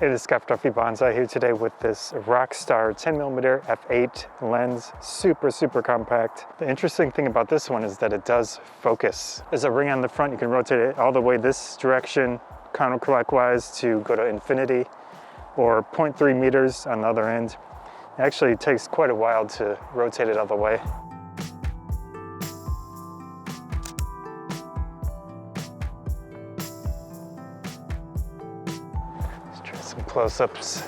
Hey, this is Photowalk Bonsai here today with this Rockstar 10mm f8 lens. Super compact. The interesting thing about this one is that it does focus. There's a ring on the front. You can rotate it all the way this direction, counterclockwise to go to infinity, or 0.3 meters on the other end. It actually takes quite a while to rotate it all the way. Some close-ups.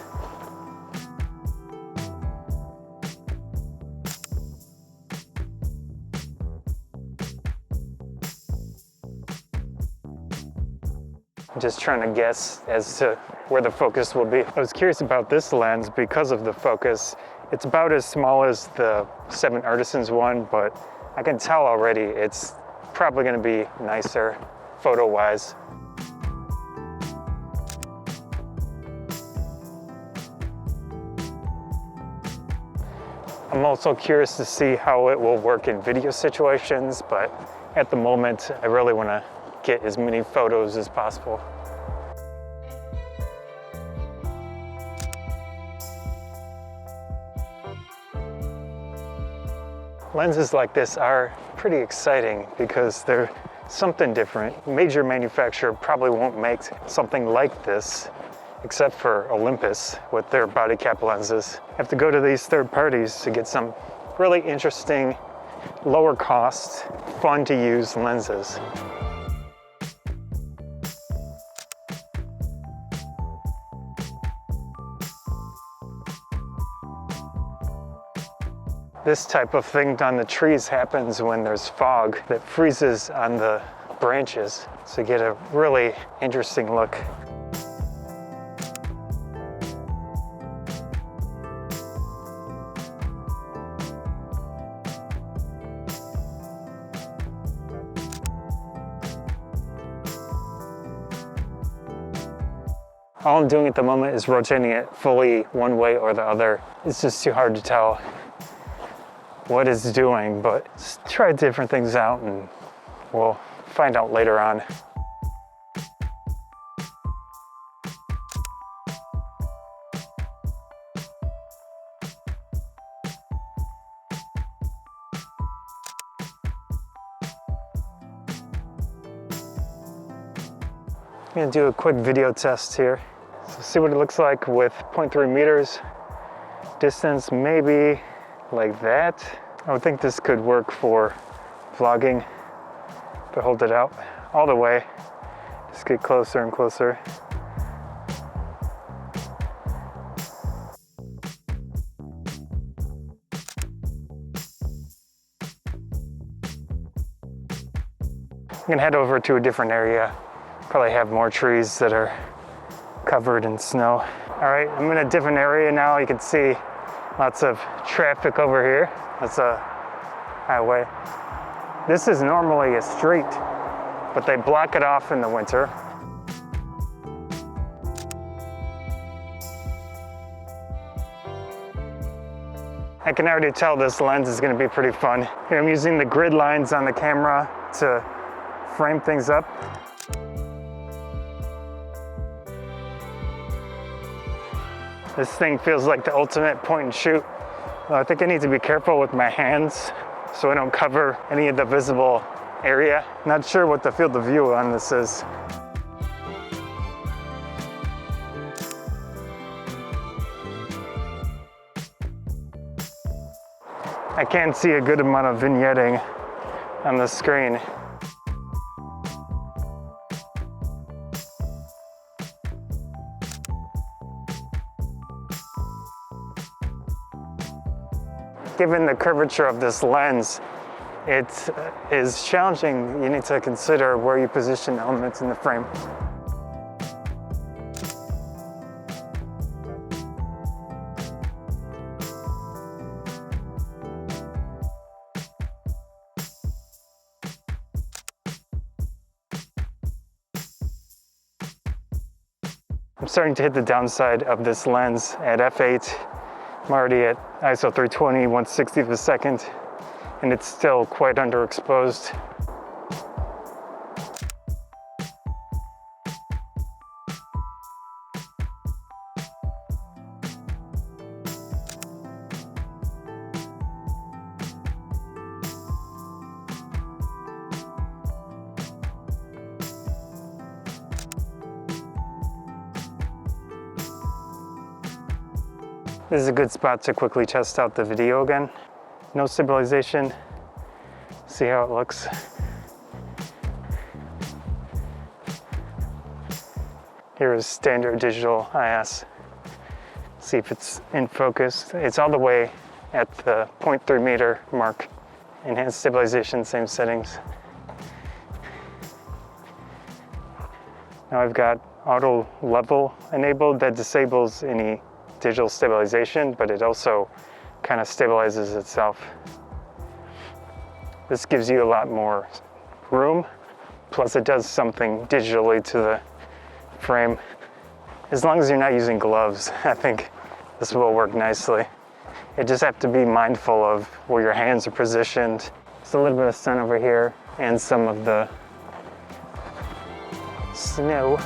I'm just trying to guess as to where the focus will be. I was curious about this lens because of the focus. It's about as small as the 7 Artisans one, but I can tell already it's probably going to be nicer photo-wise. I'm also curious to see how it will work in video situations, but at the moment, I really want to get as many photos as possible. Lenses like this are pretty exciting because they're something different. Major manufacturer probably won't make something like this, except for Olympus with their body cap lenses. I have to go to these third parties to get some really interesting, lower cost, fun to use lenses. This type of thing on the trees happens when there's fog that freezes on the branches, so you get a really interesting look. All I'm doing at the moment is rotating it fully one way or the other. It's just too hard to tell what it's doing, but just try different things out and we'll find out later on. I'm gonna do a quick video test here. So see what it looks like with 0.3 meters distance, maybe like that. I would think this could work for vlogging. To hold it out all the way, just get closer and closer. I'm gonna head over to a different area. Probably have more trees that are covered in snow. All right, I'm in a different area now. You can see lots of traffic over here. That's a highway. This is normally a street, but they block it off in the winter. I can already tell this lens is gonna be pretty fun. Here I'm using the grid lines on the camera to frame things up. This thing feels like the ultimate point and shoot. I think I need to be careful with my hands so I don't cover any of the visible area. Not sure what the field of view on this is. I can see a good amount of vignetting on the screen. Given the curvature of this lens, it is challenging. You need to consider where you position elements in the frame. I'm starting to hit the downside of this lens at f8. I'm already at ISO 320, 1/60th of a second, and it's still quite underexposed. This is a good spot to quickly test out the video again. No stabilization. See how it looks. Here is standard digital IS. See if it's in focus. It's all the way at the 0.3 meter mark. Enhanced stabilization, same settings. Now I've got auto level enabled. That disables any digital stabilization, but it also kind of stabilizes itself. This gives you a lot more room, plus it does something digitally to the frame. As long as you're not using gloves, I think this will work nicely. You just have to be mindful of where your hands are positioned. There's a little bit of sun over here and some of the snow.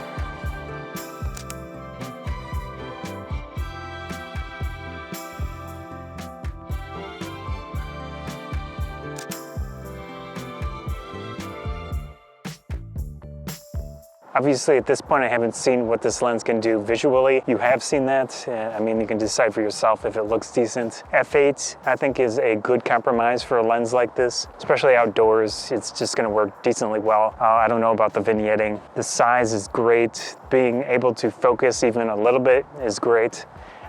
Obviously, at this point, I haven't seen what this lens can do visually. You have seen that. I mean, you can decide for yourself if it looks decent. F8, I think, is a good compromise for a lens like this, especially outdoors. It's just gonna work decently well. I don't know about the vignetting. The size is great. Being able to focus even a little bit is great.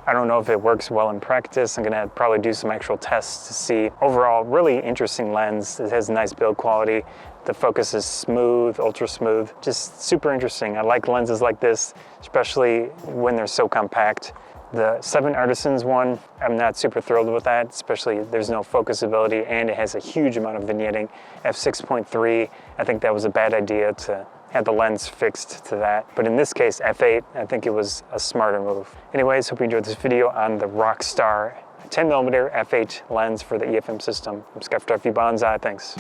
I don't know if it works well in practice. I'm gonna probably do some actual tests to see. Overall, really interesting lens. It has nice build quality. The focus is smooth, ultra smooth, just super interesting. I like lenses like this, especially when they're so compact. The 7 Artisans one, I'm not super thrilled with that, especially there's no focusability and it has a huge amount of vignetting. F6.3, I think that was a bad idea to have the lens fixed to that. But in this case, F8, I think it was a smarter move. Anyways, hope you enjoyed this video on the Rockstar 10mm f8 lens for the EFM system. I'm Scott Photography Bonsai, thanks.